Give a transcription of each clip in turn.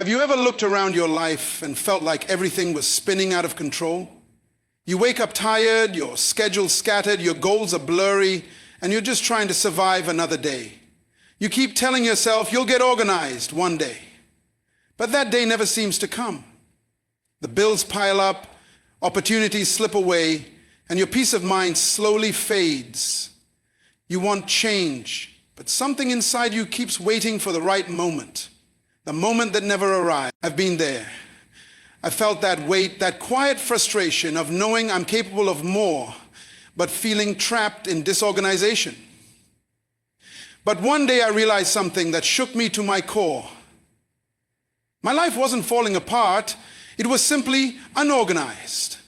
Have you ever looked around your life and felt like everything was spinning out of control? You wake up tired, your schedule's scattered, your goals are blurry, and you're just trying to survive another day. You keep telling yourself you'll get organized one day, but that day never seems to come. The bills pile up, opportunities slip away, and your peace of mind slowly fades. You want change, but something inside you keeps waiting for the right moment, the moment that never arrives. I've been there. I felt that weight, that quiet frustration of knowing I'm capable of more, but feeling trapped in disorganization. But one day I realized something that shook me to my core. My life wasn't falling apart, it was simply unorganized.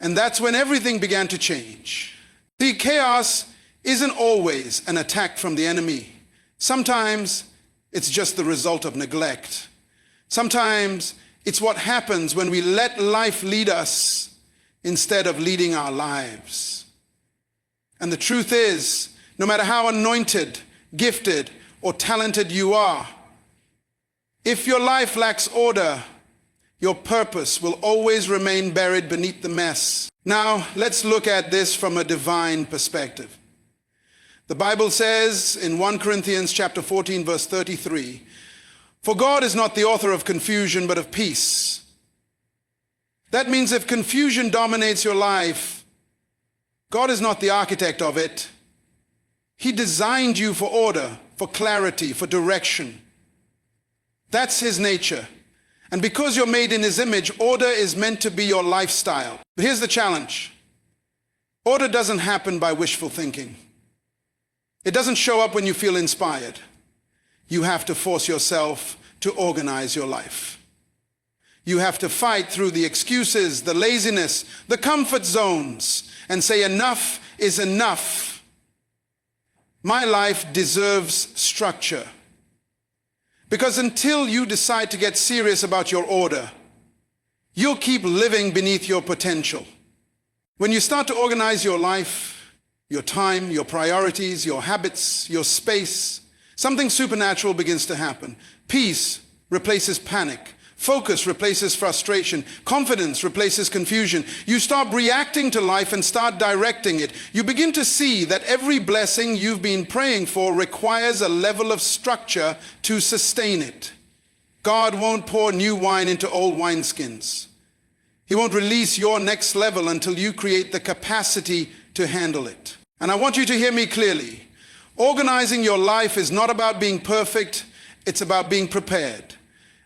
And that's when everything began to change. See, chaos isn't always an attack from the enemy. Sometimes it's just the result of neglect. Sometimes it's what happens when we let life lead us instead of leading our lives. And the truth is, no matter how anointed, gifted, or talented you are, if your life lacks order, your purpose will always remain buried beneath the mess. Now, let's look at this from a divine perspective. The Bible says in 1 Corinthians chapter 14, verse 33, "For God is not the author of confusion, but of peace." That means if confusion dominates your life, God is not the architect of it. He designed you for order, for clarity, for direction. That's His nature. And because you're made in His image, order is meant to be your lifestyle. But here's the challenge. Order doesn't happen by wishful thinking. It doesn't show up when you feel inspired. You have to force yourself to organize your life. You have to fight through the excuses, the laziness, the comfort zones, and say enough is enough. My life deserves structure. Because until you decide to get serious about your order, you'll keep living beneath your potential. When you start to organize your life, your time, your priorities, your habits, your space, something supernatural begins to happen. Peace replaces panic. Focus replaces frustration. Confidence replaces confusion. You stop reacting to life and start directing it. You begin to see that every blessing you've been praying for requires a level of structure to sustain it. God won't pour new wine into old wineskins. He won't release your next level until you create the capacity to handle it. And I want you to hear me clearly. Organizing your life is not about being perfect, it's about being prepared.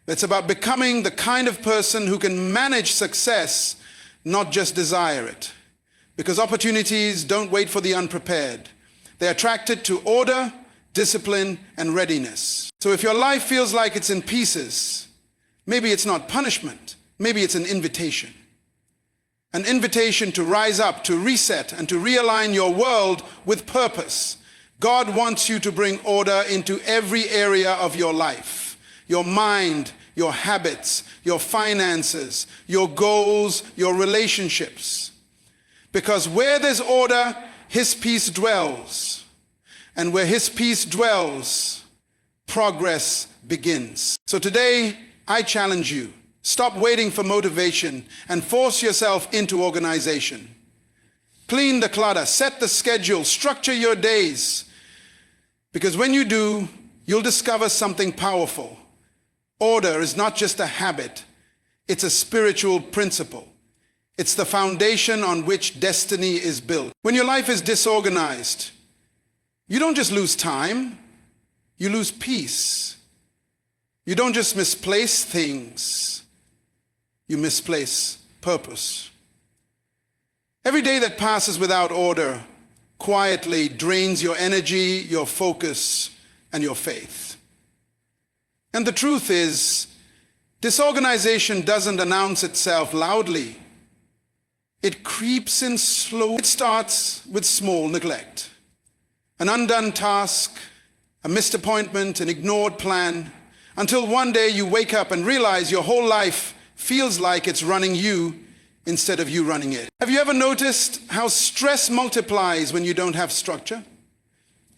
It's about becoming the kind of person who can manage success, not just desire it. Because opportunities don't wait for the unprepared. They're attracted to order, discipline, and readiness. So if your life feels like it's in pieces, maybe it's not punishment, maybe it's an invitation. An invitation to rise up, to reset, and to realign your world with purpose. God wants you to bring order into every area of your life. Your mind, your habits, your finances, your goals, your relationships. Because where there's order, His peace dwells. And where His peace dwells, progress begins. So today, I challenge you. Stop waiting for motivation and force yourself into organization. Clean the clutter, set the schedule, structure your days. Because when you do, you'll discover something powerful. Order is not just a habit, it's a spiritual principle. It's the foundation on which destiny is built. When your life is disorganized, you don't just lose time, you lose peace. You don't just misplace things, you misplace purpose. Every day that passes without order quietly drains your energy, your focus, and your faith. And the truth is, disorganization doesn't announce itself loudly. It creeps in slow. It starts with small neglect. An undone task, a missed appointment, an ignored plan, until one day you wake up and realize your whole life feels like it's running you instead of you running it. Have you ever noticed how stress multiplies when you don't have structure?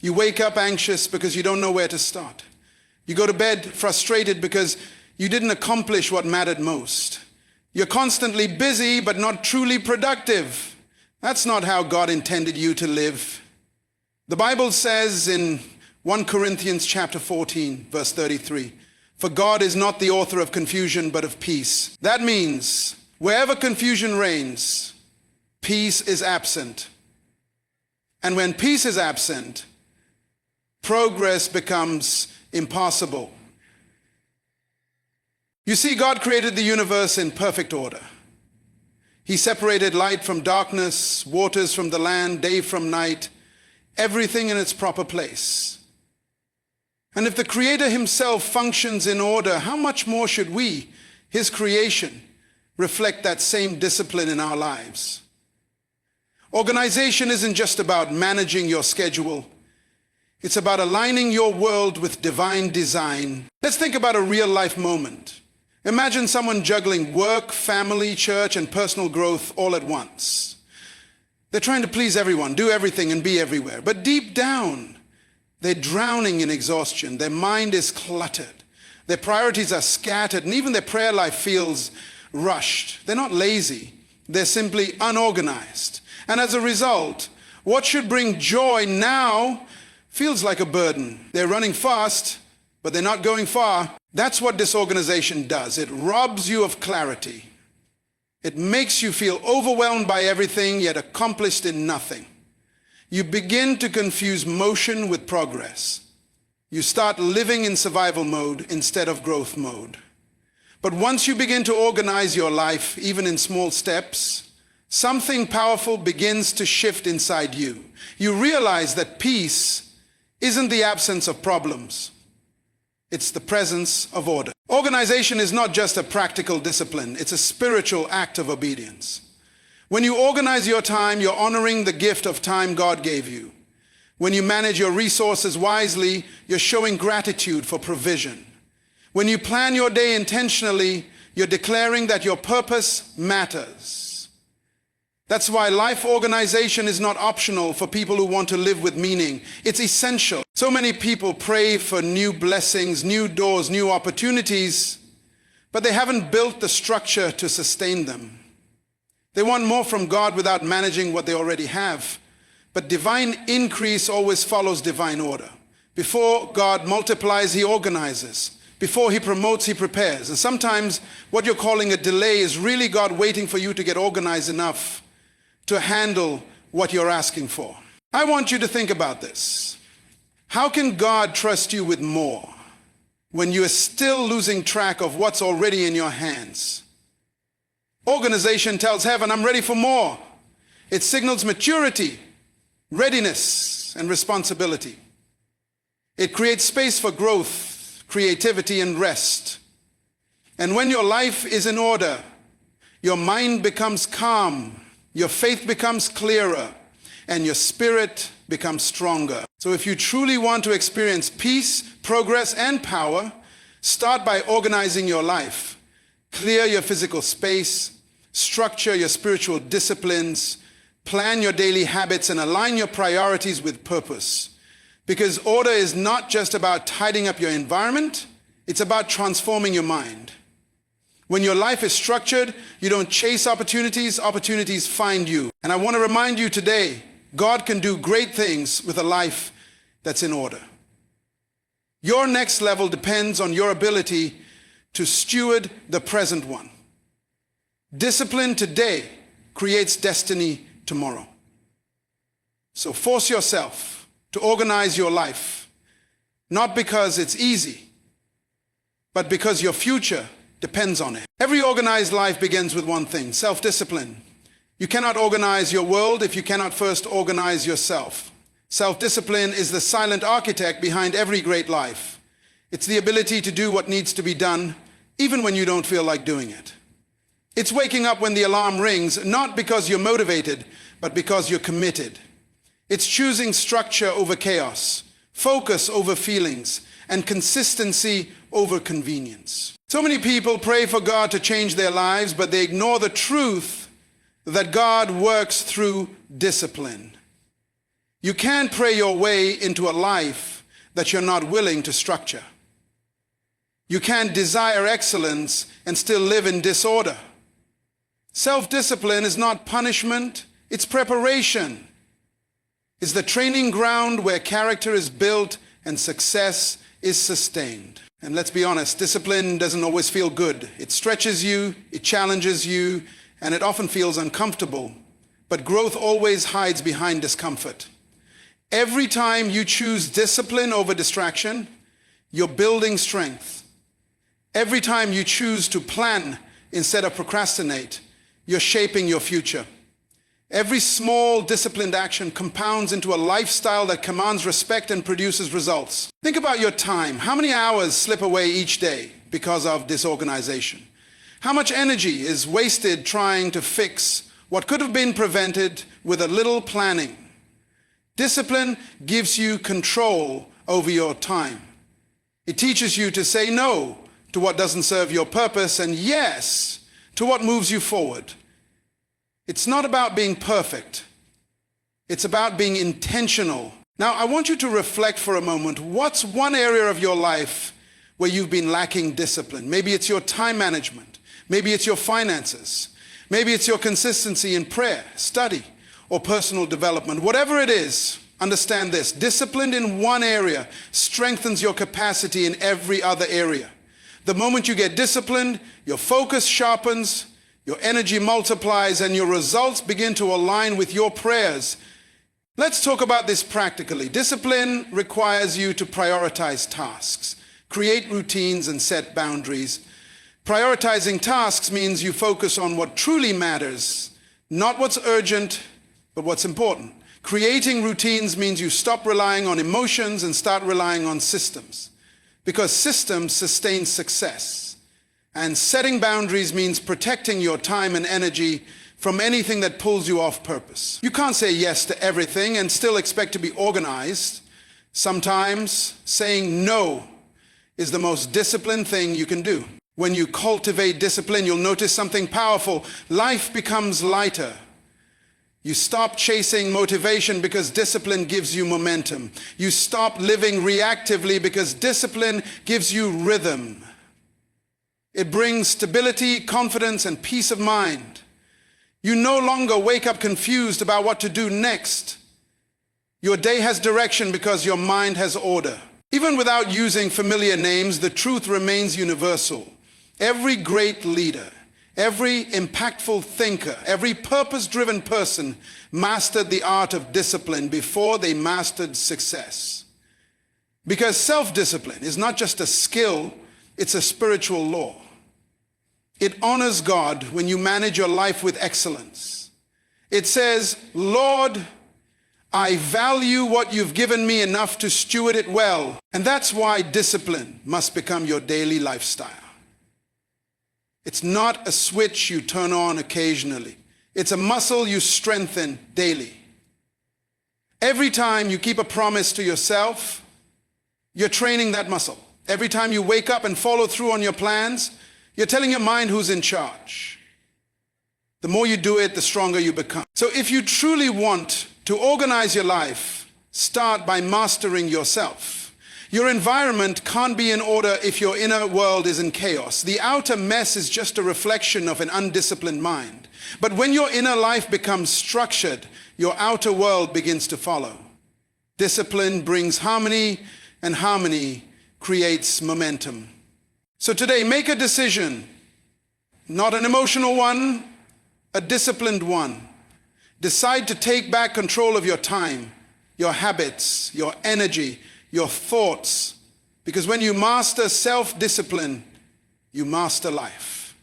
You wake up anxious because you don't know where to start. You go to bed frustrated because you didn't accomplish what mattered most. You're constantly busy but not truly productive. That's not how God intended you to live. The Bible says in 1 Corinthians chapter 14, verse 33, "For God is not the author of confusion, but of peace." That means wherever confusion reigns, peace is absent. And when peace is absent, progress becomes impossible. You see, God created the universe in perfect order. He separated light from darkness, waters from the land, day from night, everything in its proper place. And if the Creator himself functions in order, how much more should we, his creation, reflect that same discipline in our lives? Organization isn't just about managing your schedule. It's about aligning your world with divine design. Let's think about a real-life moment. Imagine someone juggling work, family, church, and personal growth all at once. They're trying to please everyone, do everything, and be everywhere. But deep down, they're drowning in exhaustion. Their mind is cluttered. Their priorities are scattered, and even their prayer life feels rushed. They're not lazy. They're simply unorganized. And as a result, what should bring joy now feels like a burden. They're running fast, but they're not going far. That's what disorganization does. It robs you of clarity. It makes you feel overwhelmed by everything, yet accomplished in nothing. You begin to confuse motion with progress. You start living in survival mode instead of growth mode. But once you begin to organize your life, even in small steps, something powerful begins to shift inside you. You realize that peace isn't the absence of problems. It's the presence of order. Organization is not just a practical discipline. It's a spiritual act of obedience. When you organize your time, you're honoring the gift of time God gave you. When you manage your resources wisely, you're showing gratitude for provision. When you plan your day intentionally, you're declaring that your purpose matters. That's why life organization is not optional for people who want to live with meaning. It's essential. So many people pray for new blessings, new doors, new opportunities, but they haven't built the structure to sustain them. They want more from God without managing what they already have. But divine increase always follows divine order. Before God multiplies, he organizes. Before he promotes, he prepares. And sometimes what you're calling a delay is really God waiting for you to get organized enough to handle what you're asking for. I want you to think about this. How can God trust you with more when you are still losing track of what's already in your hands? Organization tells heaven, I'm ready for more. It signals maturity, readiness, and responsibility. It creates space for growth, creativity, and rest. And when your life is in order, your mind becomes calm, your faith becomes clearer, and your spirit becomes stronger. So if you truly want to experience peace, progress, and power, start by organizing your life. Clear your physical space, structure your spiritual disciplines, plan your daily habits, and align your priorities with purpose. Because order is not just about tidying up your environment, it's about transforming your mind. When your life is structured, you don't chase opportunities, opportunities find you. And I want to remind you today, God can do great things with a life that's in order. Your next level depends on your ability to steward the present one. Discipline today creates destiny tomorrow. So force yourself to organize your life, not because it's easy, but because your future depends on it. Every organized life begins with one thing: self-discipline. You cannot organize your world if you cannot first organize yourself. Self-discipline is the silent architect behind every great life. It's the ability to do what needs to be done, even when you don't feel like doing it. It's waking up when the alarm rings, not because you're motivated, but because you're committed. It's choosing structure over chaos, focus over feelings, and consistency over convenience. So many people pray for God to change their lives, but they ignore the truth that God works through discipline. You can't pray your way into a life that you're not willing to structure. You can't desire excellence and still live in disorder. Self-discipline is not punishment, it's preparation. It's the training ground where character is built and success is sustained. And let's be honest, discipline doesn't always feel good. It stretches you, it challenges you, and it often feels uncomfortable. But growth always hides behind discomfort. Every time you choose discipline over distraction, you're building strength. Every time you choose to plan instead of procrastinate, you're shaping your future. Every small disciplined action compounds into a lifestyle that commands respect and produces results. Think about your time. How many hours slip away each day because of disorganization? How much energy is wasted trying to fix what could have been prevented with a little planning? Discipline gives you control over your time. It teaches you to say no to what doesn't serve your purpose and yes to what moves you forward. It's not about being perfect. It's about being intentional. Now, I want you to reflect for a moment. What's one area of your life where you've been lacking discipline? Maybe it's your time management. Maybe it's your finances. Maybe it's your consistency in prayer, study, or personal development. Whatever it is, understand this. Discipline in one area strengthens your capacity in every other area. The moment you get disciplined, your focus sharpens, your energy multiplies, and your results begin to align with your prayers. Let's talk about this practically. Discipline requires you to prioritize tasks, create routines, and set boundaries. Prioritizing tasks means you focus on what truly matters, not what's urgent, but what's important. Creating routines means you stop relying on emotions and start relying on systems, because systems sustain success. And setting boundaries means protecting your time and energy from anything that pulls you off purpose. You can't say yes to everything and still expect to be organized. Sometimes saying no is the most disciplined thing you can do. When you cultivate discipline, you'll notice something powerful. Life becomes lighter. You stop chasing motivation because discipline gives you momentum. You stop living reactively because discipline gives you rhythm. It brings stability, confidence, and peace of mind. You no longer wake up confused about what to do next. Your day has direction because your mind has order. Even without using familiar names, the truth remains universal. Every great leader, every impactful thinker, every purpose-driven person mastered the art of discipline before they mastered success. Because self-discipline is not just a skill, it's a spiritual law. It honors God when you manage your life with excellence. It says, Lord, I value what you've given me enough to steward it well. And that's why discipline must become your daily lifestyle. It's not a switch you turn on occasionally. It's a muscle you strengthen daily. Every time you keep a promise to yourself, you're training that muscle. Every time you wake up and follow through on your plans, you're telling your mind who's in charge. The more you do it, the stronger you become. So if you truly want to organize your life, start by mastering yourself. Your environment can't be in order if your inner world is in chaos. The outer mess is just a reflection of an undisciplined mind. But when your inner life becomes structured, your outer world begins to follow. Discipline brings harmony, and harmony creates momentum. So today, make a decision, not an emotional one, a disciplined one. Decide to take back control of your time, your habits, your energy, your thoughts. Because when you master self-discipline, you master life.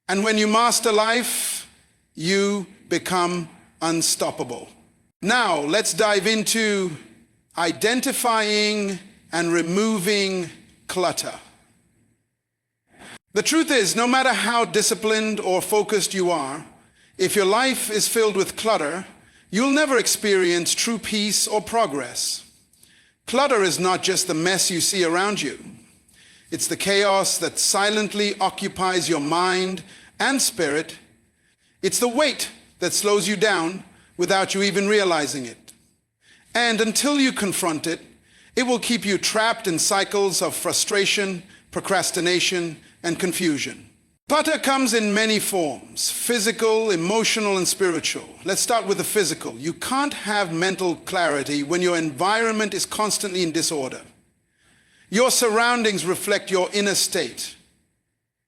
And when you master life, you become unstoppable. Now, let's dive into identifying and removing clutter. The truth is, no matter how disciplined or focused you are, if your life is filled with clutter, you'll never experience true peace or progress. Clutter is not just the mess you see around you. It's the chaos that silently occupies your mind and spirit. It's the weight that slows you down without you even realizing it. And until you confront it, it will keep you trapped in cycles of frustration, procrastination, and confusion. Clutter comes in many forms: physical, emotional, and spiritual. Let's start with the physical. You can't have mental clarity when your environment is constantly in disorder. Your surroundings reflect your inner state.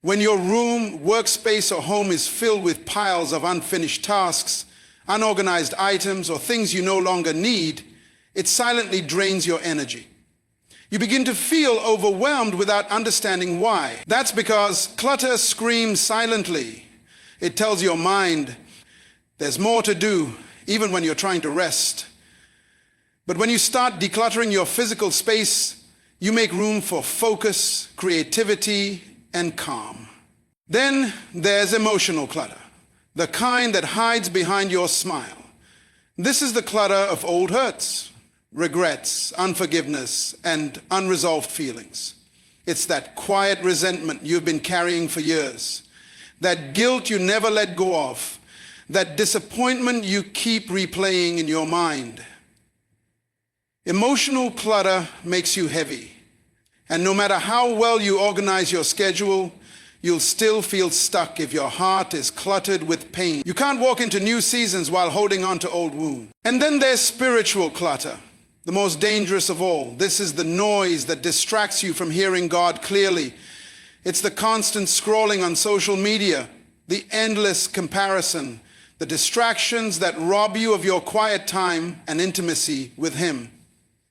When your room, workspace, or home is filled with piles of unfinished tasks, unorganized items, or things you no longer need, it silently drains your energy. You begin to feel overwhelmed without understanding why. That's because clutter screams silently. It tells your mind there's more to do, even when you're trying to rest. But when you start decluttering your physical space, you make room for focus, creativity, and calm. Then there's emotional clutter, the kind that hides behind your smile. This is the clutter of old hurts, regrets, unforgiveness, and unresolved feelings. It's that quiet resentment you've been carrying for years, that guilt you never let go of, that disappointment you keep replaying in your mind. Emotional clutter makes you heavy, and no matter how well you organize your schedule, you'll still feel stuck if your heart is cluttered with pain. You can't walk into new seasons while holding on to old wounds. And then there's spiritual clutter, the most dangerous of all. This is the noise that distracts you from hearing God clearly. It's the constant scrolling on social media, the endless comparison, the distractions that rob you of your quiet time and intimacy with Him.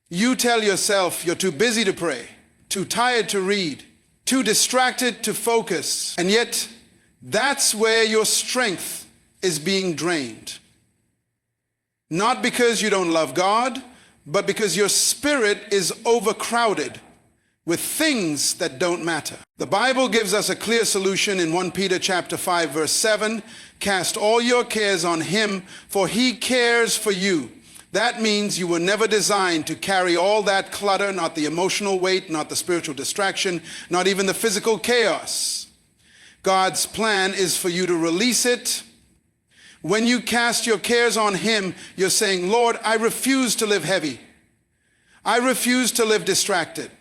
You tell yourself you're too busy to pray, too tired to read, too distracted to focus, and yet that's where your strength is being drained. Not because you don't love God, but because your spirit is overcrowded with things that don't matter. The Bible gives us a clear solution in 1 Peter chapter 5, verse 7. Cast all your cares on Him, for He cares for you. That means you were never designed to carry all that clutter, not the emotional weight, not the spiritual distraction, not even the physical chaos. God's plan is for you to release it. When you cast your cares on Him, you're saying, Lord, I refuse to live heavy. I refuse to live distracted.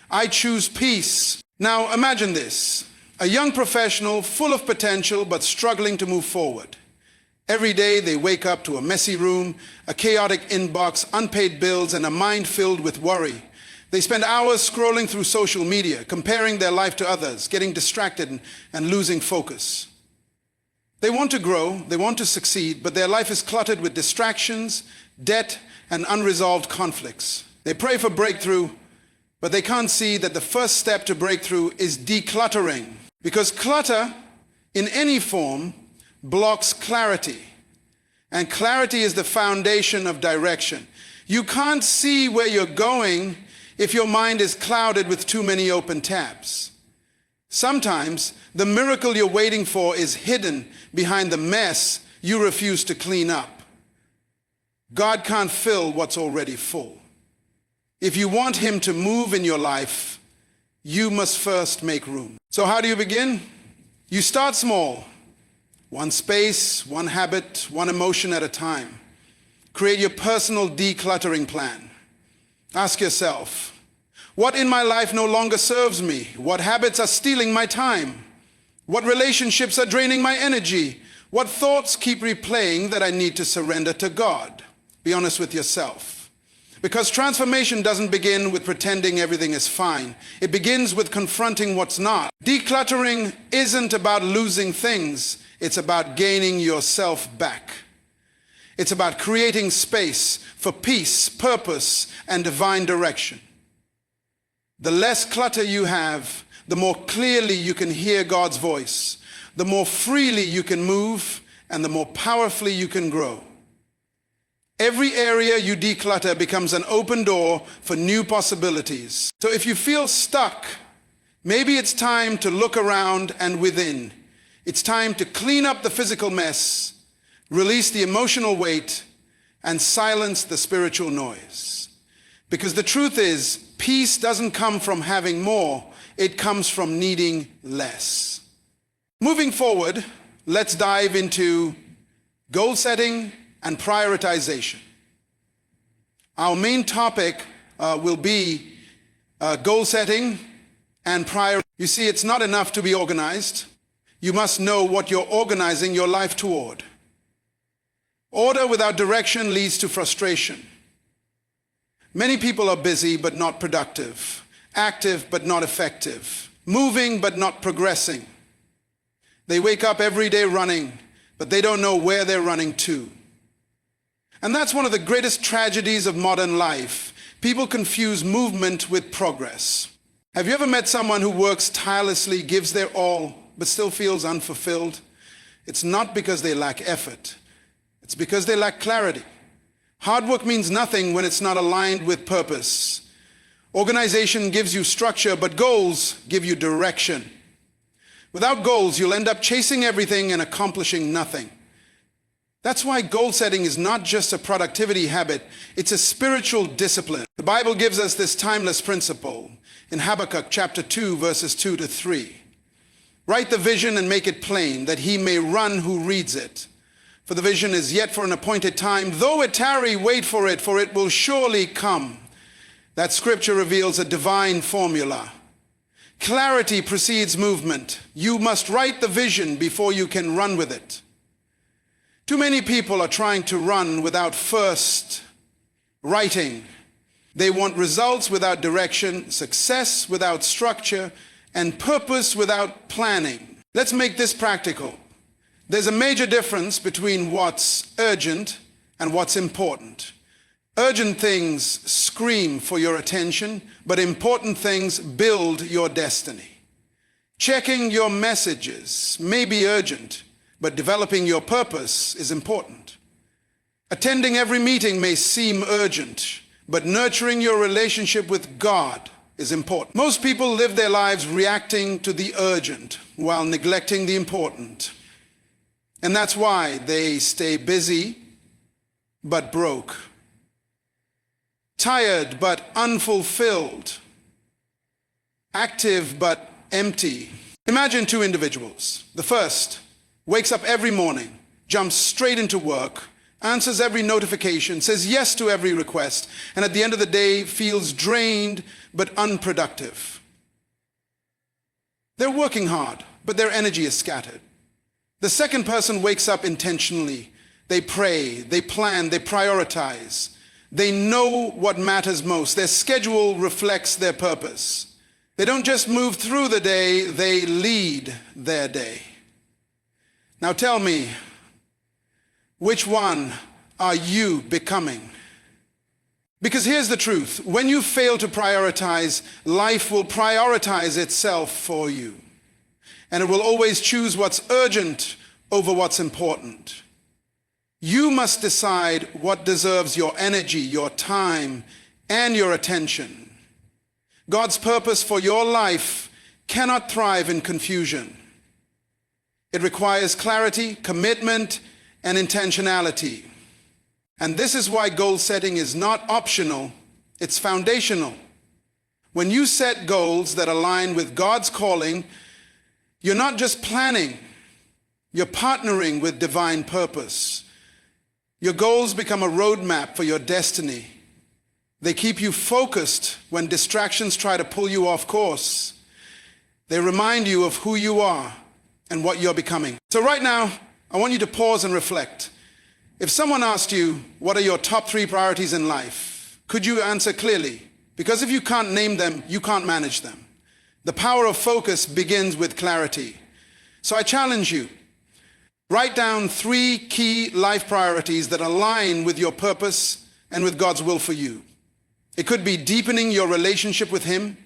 I choose peace. Now imagine this: a young professional full of potential but struggling to move forward. Every day they wake up to a messy room, a chaotic inbox, unpaid bills, and a mind filled with worry. They spend hours scrolling through social media, comparing their life to others, getting distracted and losing focus. They want to grow, they want to succeed, but their life is cluttered with distractions, debt, and unresolved conflicts. They pray for breakthrough, but they can't see that the first step to breakthrough is decluttering. Because clutter, in any form, blocks clarity. And clarity is the foundation of direction. You can't see where you're going if your mind is clouded with too many open tabs. Sometimes the miracle you're waiting for is hidden behind the mess you refuse to clean up. God can't fill what's already full. If you want Him to move in your life, you must first make room. So how do you begin? You start small. One space, one habit, one emotion at a time. Create your personal decluttering plan. Ask yourself, what in my life no longer serves me? What habits are stealing my time? What relationships are draining my energy? What thoughts keep replaying that I need to surrender to God? Be honest with yourself. Because transformation doesn't begin with pretending everything is fine. It begins with confronting what's not. Decluttering isn't about losing things. It's about gaining yourself back. It's about creating space for peace, purpose, and divine direction. The less clutter you have, the more clearly you can hear God's voice, the more freely you can move, and the more powerfully you can grow. Every area you declutter becomes an open door for new possibilities. So if you feel stuck, maybe it's time to look around and within. It's time to clean up the physical mess, release the emotional weight, and silence the spiritual noise. Because the truth is, peace doesn't come from having more, it comes from needing less. Moving forward, let's dive into goal setting and prioritization. Our main topic will be goal setting and prioritization. You see, it's not enough to be organized. You must know what you're organizing your life toward. Order without direction leads to frustration. Many people are busy but not productive, active but not effective, moving but not progressing. They wake up every day running, but they don't know where they're running to. And that's one of the greatest tragedies of modern life. People confuse movement with progress. Have you ever met someone who works tirelessly, gives their all, but still feels unfulfilled? It's not because they lack effort. It's because they lack clarity. Hard work means nothing when it's not aligned with purpose. Organization gives you structure, but goals give you direction. Without goals, you'll end up chasing everything and accomplishing nothing. That's why goal setting is not just a productivity habit, it's a spiritual discipline. The Bible gives us this timeless principle in Habakkuk chapter 2, verses 2 to 3. Write the vision and make it plain, that he may run who reads it. For the vision is yet for an appointed time. Though it tarry, wait for it will surely come. That scripture reveals a divine formula. Clarity precedes movement. You must write the vision before you can run with it. Too many people are trying to run without first writing. They want results without direction, success without structure, and purpose without planning. Let's make this practical. There's a major difference between what's urgent and what's important. Urgent things scream for your attention, but important things build your destiny. Checking your messages may be urgent, but developing your purpose is important. Attending every meeting may seem urgent, but nurturing your relationship with God is important. Most people live their lives reacting to the urgent while neglecting the important. And that's why they stay busy but broke, tired but unfulfilled, active but empty. Imagine two individuals. The first wakes up every morning, jumps straight into work, answers every notification, says yes to every request, and at the end of the day feels drained but unproductive. They're working hard, but their energy is scattered. The second person wakes up intentionally. They pray, they plan, they prioritize. They know what matters most. Their schedule reflects their purpose. They don't just move through the day, they lead their day. Now tell me, which one are you becoming? Because here's the truth. When you fail to prioritize, life will prioritize itself for you. And it will always choose what's urgent over what's important. You must decide what deserves your energy, your time, and your attention. God's purpose for your life cannot thrive in confusion. It requires clarity, commitment, and intentionality. And this is why goal setting is not optional, it's foundational. When you set goals that align with God's calling, you're not just planning, you're partnering with divine purpose. Your goals become a roadmap for your destiny. They keep you focused when distractions try to pull you off course. They remind you of who you are and what you're becoming. So right now, I want you to pause and reflect. If someone asked you, what are your top 3 priorities in life? Could you answer clearly? Because if you can't name them, you can't manage them. The power of focus begins with clarity. So I challenge you, write down 3 key life priorities that align with your purpose and with God's will for you. It could be deepening your relationship with Him,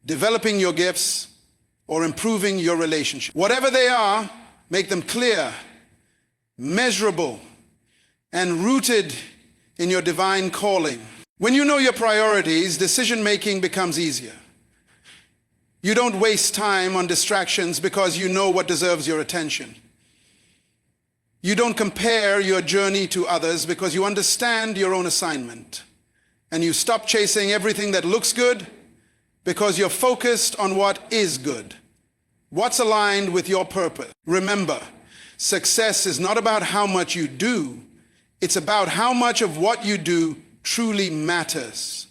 developing your gifts, or improving your relationship. Whatever they are, make them clear, measurable, and rooted in your divine calling. When you know your priorities, decision-making becomes easier. You don't waste time on distractions because you know what deserves your attention. You don't compare your journey to others because you understand your own assignment. And you stop chasing everything that looks good because you're focused on what is good, what's aligned with your purpose. Remember, success is not about how much you do, it's about how much of what you do truly matters.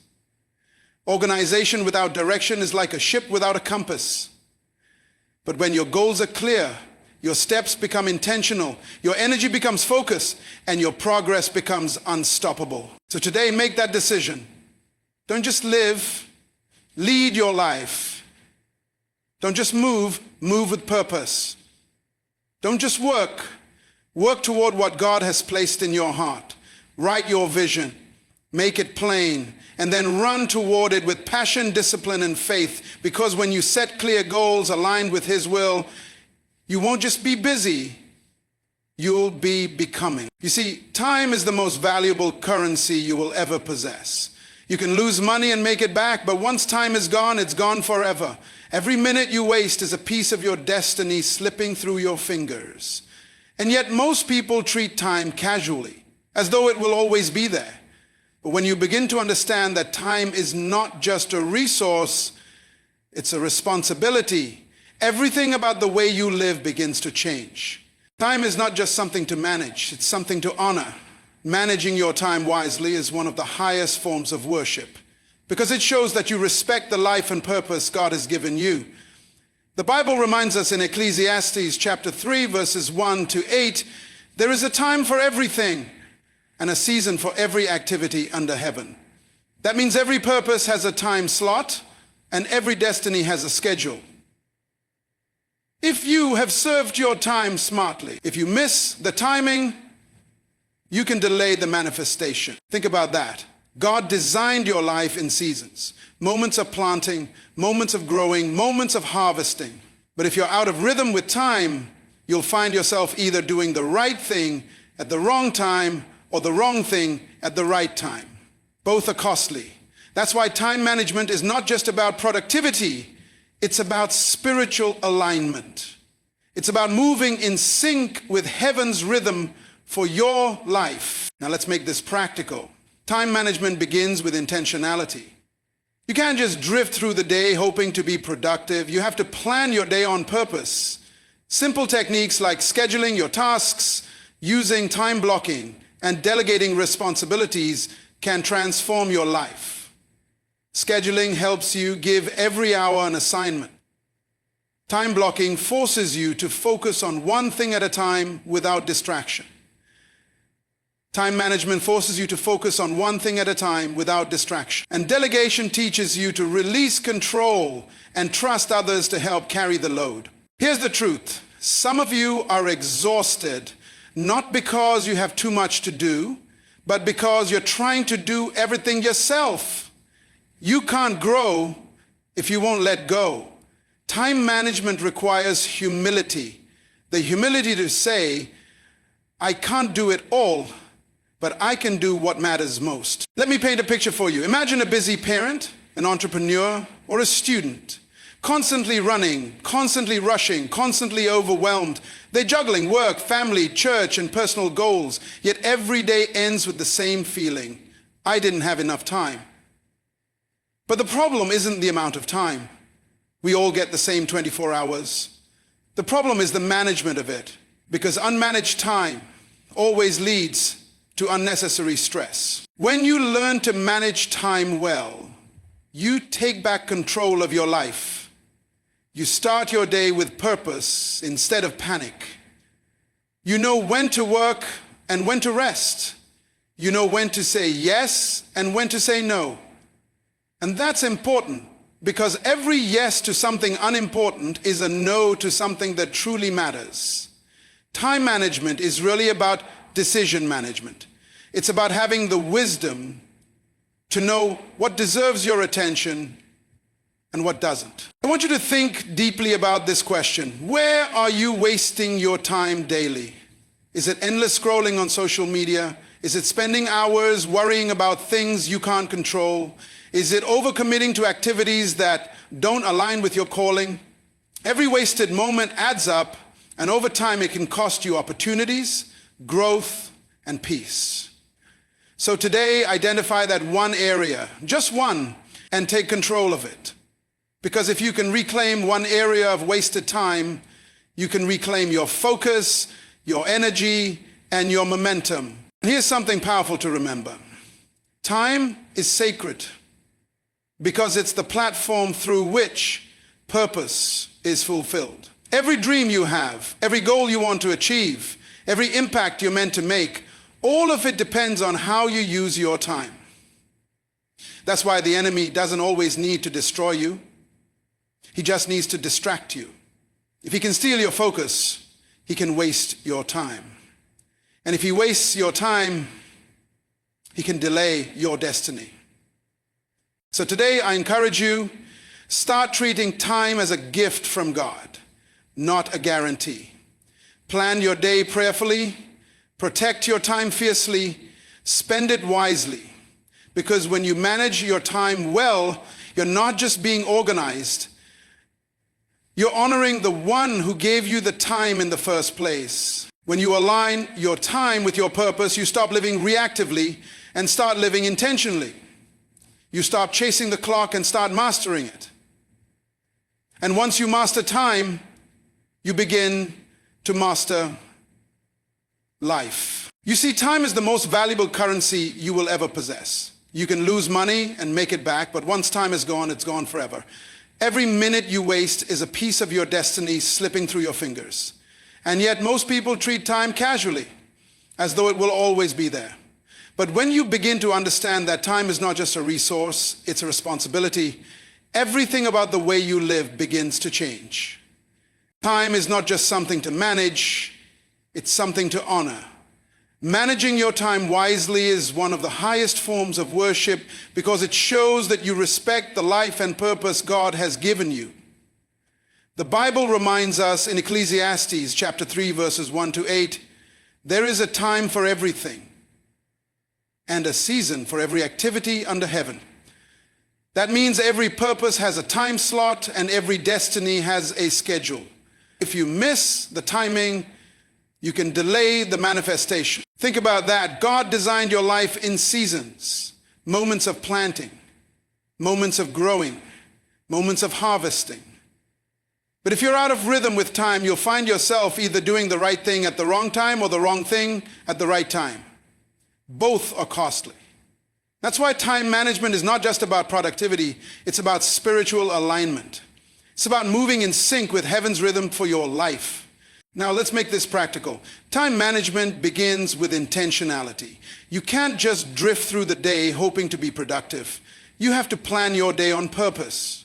Organization without direction is like a ship without a compass. But when your goals are clear, your steps become intentional, your energy becomes focused, and your progress becomes unstoppable. So today, make that decision. Don't just live, lead your life. Don't just move, move with purpose. Don't just work, work toward what God has placed in your heart. Write your vision, make it plain, and then run toward it with passion, discipline, and faith. Because when you set clear goals aligned with His will, you won't just be busy, you'll be becoming. You see, time is the most valuable currency you will ever possess. You can lose money and make it back, but once time is gone, it's gone forever. Every minute you waste is a piece of your destiny slipping through your fingers. And yet most people treat time casually, as though it will always be there. But when you begin to understand that time is not just a resource, it's a responsibility, everything about the way you live begins to change. Time is not just something to manage, it's something to honor. Managing your time wisely is one of the highest forms of worship because it shows that you respect the life and purpose God has given you. The Bible reminds us in Ecclesiastes chapter 3, verses 1 to 8, there is a time for everything and a season for every activity under heaven. That means every purpose has a time slot and every destiny has a schedule. If you have served your time smartly, if you miss the timing, you can delay the manifestation. Think about that. God designed your life in seasons. Moments of planting, moments of growing, moments of harvesting. But if you're out of rhythm with time, you'll find yourself either doing the right thing at the wrong time or the wrong thing at the right time. Both are costly. That's why time management is not just about productivity, it's about spiritual alignment. It's about moving in sync with heaven's rhythm for your life. Now let's make this practical. Time management begins with intentionality. You can't just drift through the day hoping to be productive. You have to plan your day on purpose. Simple techniques like scheduling your tasks, using time blocking, and delegating responsibilities can transform your life. Scheduling helps you give every hour an assignment. Time blocking forces you to focus on one thing at a time without distraction. Time management forces you to focus on one thing at a time without distraction. And delegation teaches you to release control and trust others to help carry the load. Here's the truth. Some of you are exhausted, not because you have too much to do, but because you're trying to do everything yourself. You can't grow if you won't let go. Time management requires humility. The humility to say, I can't do it all, but I can do what matters most. Let me paint a picture for you. Imagine a busy parent, an entrepreneur, or a student, constantly running, constantly rushing, constantly overwhelmed. They're juggling work, family, church, and personal goals, yet every day ends with the same feeling. I didn't have enough time. But the problem isn't the amount of time. We all get the same 24 hours. The problem is the management of it, because unmanaged time always leads to unnecessary stress. When you learn to manage time well, you take back control of your life. You start your day with purpose instead of panic. You know when to work and when to rest. You know when to say yes and when to say no. And that's important because every yes to something unimportant is a no to something that truly matters. Time management is really about decision management. It's about having the wisdom to know what deserves your attention and what doesn't. I want you to think deeply about this question. Where are you wasting your time daily? Is it endless scrolling on social media? Is it spending hours worrying about things you can't control? Is it overcommitting to activities that don't align with your calling? Every wasted moment adds up, and over time it can cost you opportunities, growth, and peace. So today, identify that one area, just one, and take control of it. Because if you can reclaim one area of wasted time, you can reclaim your focus, your energy, and your momentum. Here's something powerful to remember. Time is sacred because it's the platform through which purpose is fulfilled. Every dream you have, every goal you want to achieve, every impact you're meant to make, all of it depends on how you use your time. That's why the enemy doesn't always need to destroy you. He just needs to distract you. If he can steal your focus, he can waste your time. And if he wastes your time, he can delay your destiny. So today I encourage you, start treating time as a gift from God, not a guarantee. Plan your day prayerfully, protect your time fiercely, spend it wisely. Because when you manage your time well, you're not just being organized, you're honoring the one who gave you the time in the first place. When you align your time with your purpose, you stop living reactively and start living intentionally. You stop chasing the clock and start mastering it. And once you master time, you begin to master life. You see, time is the most valuable currency you will ever possess. You can lose money and make it back, but once time is gone, it's gone forever. Every minute you waste is a piece of your destiny slipping through your fingers. And yet most people treat time casually, as though it will always be there. But when you begin to understand that time is not just a resource, it's a responsibility, everything about the way you live begins to change. Time is not just something to manage, it's something to honor. Managing your time wisely is one of the highest forms of worship because it shows that you respect the life and purpose God has given you. The Bible reminds us in Ecclesiastes chapter 3 verses 1 to 8, there is a time for everything and a season for every activity under heaven. That means every purpose has a time slot and every destiny has a schedule. If you miss the timing, you can delay the manifestation. Think about that. God designed your life in seasons, moments of planting, moments of growing, moments of harvesting. But if you're out of rhythm with time, you'll find yourself either doing the right thing at the wrong time or the wrong thing at the right time. Both are costly. That's why time management is not just about productivity, it's about spiritual alignment. It's about moving in sync with heaven's rhythm for your life. Now let's make this practical. Time management begins with intentionality. You can't just drift through the day hoping to be productive. You have to plan your day on purpose.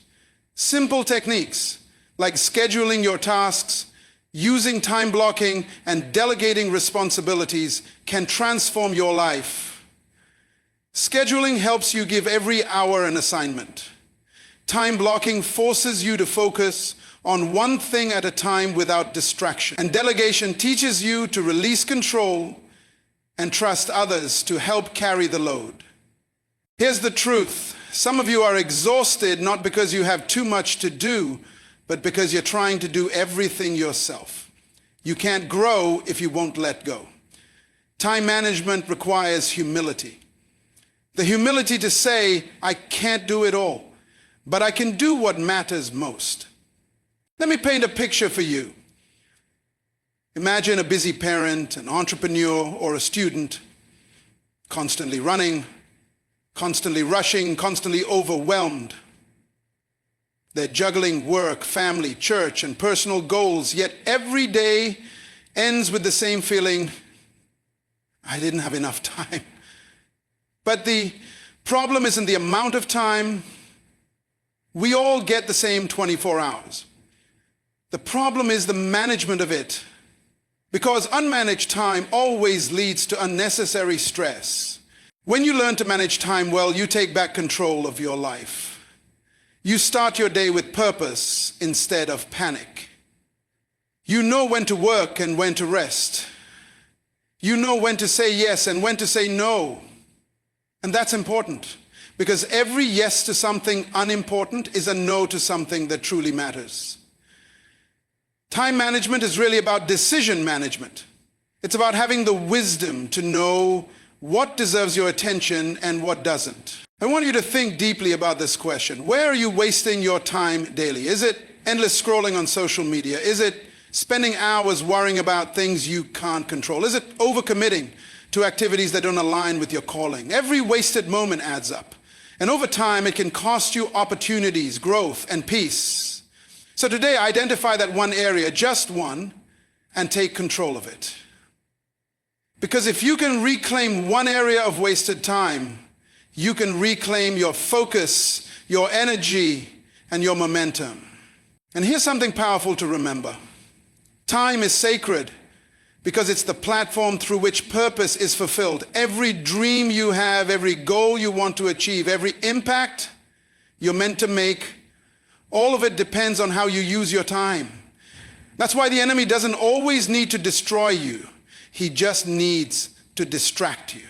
Simple techniques like scheduling your tasks, using time blocking, and delegating responsibilities can transform your life. Scheduling helps you give every hour an assignment. Time blocking forces you to focus on one thing at a time without distraction. And delegation teaches you to release control and trust others to help carry the load. Here's the truth. Some of you are exhausted not because you have too much to do, but because you're trying to do everything yourself. You can't grow if you won't let go. Time management requires humility. The humility to say, I can't do it all, but I can do what matters most. Let me paint a picture for you. Imagine a busy parent, an entrepreneur, or a student, constantly running, constantly rushing, constantly overwhelmed. They're juggling work, family, church, and personal goals, yet every day ends with the same feeling, I didn't have enough time. But the problem isn't the amount of time. We all get the same 24 hours. The problem is the management of it, because unmanaged time always leads to unnecessary stress. When you learn to manage time well, you take back control of your life. You start your day with purpose instead of panic. You know when to work and when to rest. You know when to say yes and when to say no. And that's important, because every yes to something unimportant is a no to something that truly matters. Time management is really about decision management. It's about having the wisdom to know what deserves your attention and what doesn't. I want you to think deeply about this question. Where are you wasting your time daily? Is it endless scrolling on social media? Is it spending hours worrying about things you can't control? Is it overcommitting to activities that don't align with your calling? Every wasted moment adds up. And over time, it can cost you opportunities, growth, and peace. So today, identify that one area, just one, and take control of it. Because if you can reclaim one area of wasted time, you can reclaim your focus, your energy, and your momentum. And here's something powerful to remember. Time is sacred because it's the platform through which purpose is fulfilled. Every dream you have, every goal you want to achieve, every impact you're meant to make, all of it depends on how you use your time. That's why the enemy doesn't always need to destroy you. He just needs to distract you.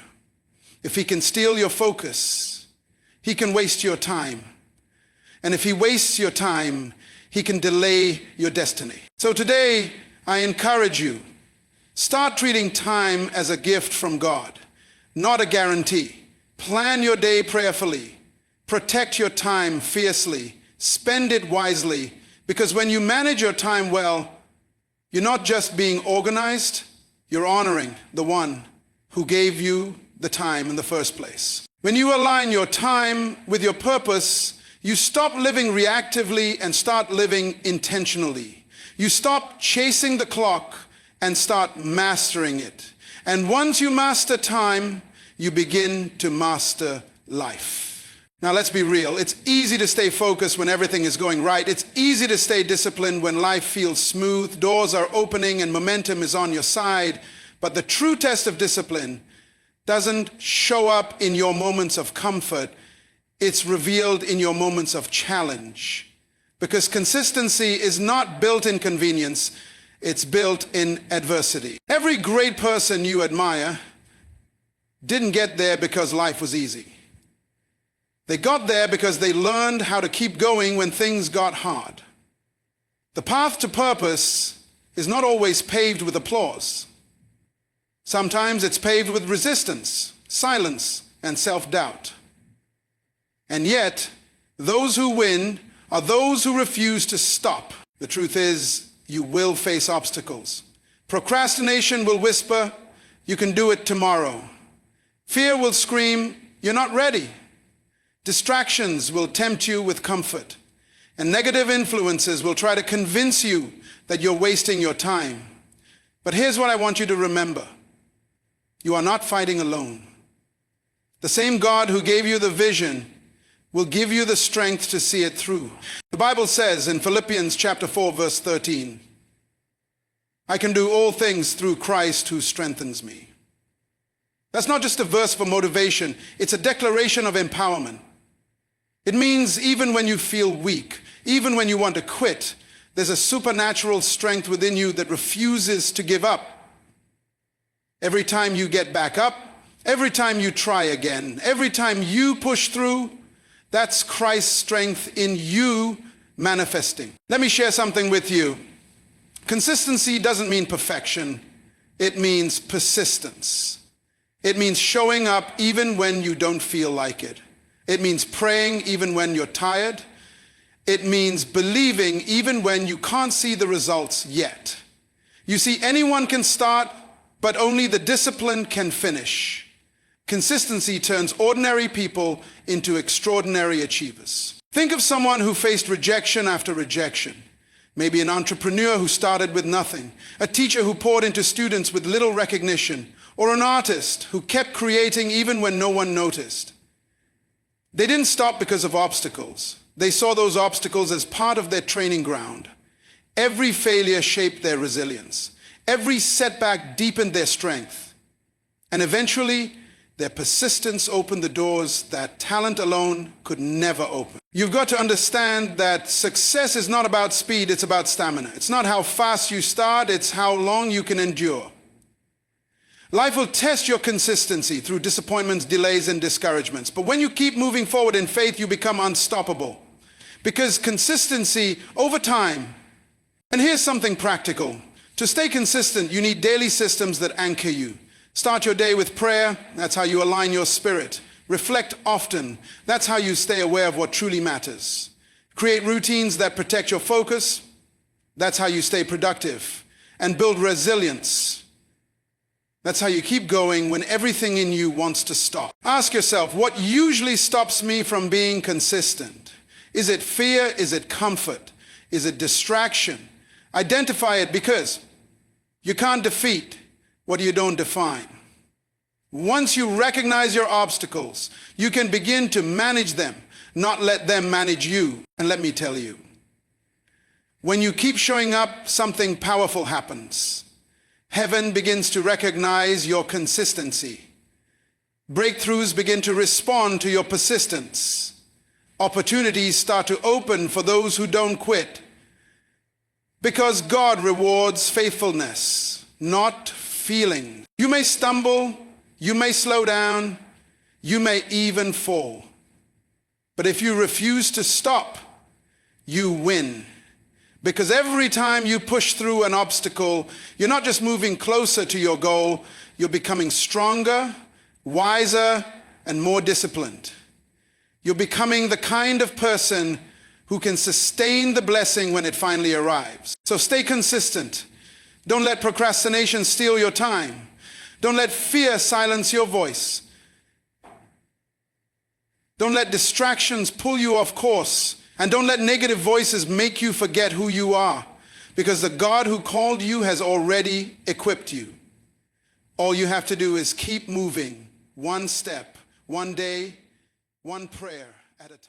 If he can steal your focus, he can waste your time. And if he wastes your time, he can delay your destiny. So today, I encourage you, start treating time as a gift from God, not a guarantee. Plan your day prayerfully. Protect your time fiercely. Spend it wisely, because when you manage your time well, you're not just being organized, you're honoring the one who gave you the time in the first place. When you align your time with your purpose, you stop living reactively and start living intentionally. You stop chasing the clock and start mastering it. And once you master time, you begin to master life. Now let's be real. It's easy to stay focused when everything is going right. It's easy to stay disciplined when life feels smooth, doors are opening, and momentum is on your side. But the true test of discipline doesn't show up in your moments of comfort. It's revealed in your moments of challenge. Because consistency is not built in convenience, it's built in adversity. Every great person you admire didn't get there because life was easy. They got there because they learned how to keep going when things got hard. The path to purpose is not always paved with applause. Sometimes it's paved with resistance, silence, and self-doubt. And yet, those who win are those who refuse to stop. The truth is, you will face obstacles. Procrastination will whisper, you can do it tomorrow. Fear will scream, you're not ready. Distractions will tempt you with comfort, and negative influences will try to convince you that you're wasting your time. But here's what I want you to remember. You are not fighting alone. The same God who gave you the vision will give you the strength to see it through. The Bible says in Philippians chapter 4, verse 13, I can do all things through Christ who strengthens me. That's not just a verse for motivation, it's a declaration of empowerment. It means even when you feel weak, even when you want to quit, there's a supernatural strength within you that refuses to give up. Every time you get back up, every time you try again, every time you push through, that's Christ's strength in you manifesting. Let me share something with you. Consistency doesn't mean perfection. It means persistence. It means showing up even when you don't feel like it. It means praying even when you're tired. It means believing even when you can't see the results yet. You see, anyone can start, but only the disciplined can finish. Consistency turns ordinary people into extraordinary achievers. Think of someone who faced rejection after rejection. Maybe an entrepreneur who started with nothing, a teacher who poured into students with little recognition, or an artist who kept creating even when no one noticed. They didn't stop because of obstacles. They saw those obstacles as part of their training ground. Every failure shaped their resilience. Every setback deepened their strength. And eventually, their persistence opened the doors that talent alone could never open. You've got to understand that success is not about speed, it's about stamina. It's not how fast you start, it's how long you can endure. Life will test your consistency through disappointments, delays, and discouragements. But when you keep moving forward in faith, you become unstoppable. Because consistency over time, and here's something practical. To stay consistent, you need daily systems that anchor you. Start your day with prayer. That's how you align your spirit. Reflect often. That's how you stay aware of what truly matters. Create routines that protect your focus. That's how you stay productive. And build resilience. That's how you keep going when everything in you wants to stop. Ask yourself, what usually stops me from being consistent? Is it fear? Is it comfort? Is it distraction? Identify it, because you can't defeat what you don't define. Once you recognize your obstacles, you can begin to manage them, not let them manage you. And let me tell you, when you keep showing up, something powerful happens. Heaven begins to recognize your consistency. Breakthroughs begin to respond to your persistence. Opportunities start to open for those who don't quit. Because God rewards faithfulness, not feeling. You may stumble, you may slow down, you may even fall. But if you refuse to stop, you win. Because every time you push through an obstacle, you're not just moving closer to your goal, you're becoming stronger, wiser, and more disciplined. You're becoming the kind of person who can sustain the blessing when it finally arrives. So stay consistent. Don't let procrastination steal your time. Don't let fear silence your voice. Don't let distractions pull you off course. And don't let negative voices make you forget who you are, because the God who called you has already equipped you. All you have to do is keep moving, one step, one day, one prayer at a time.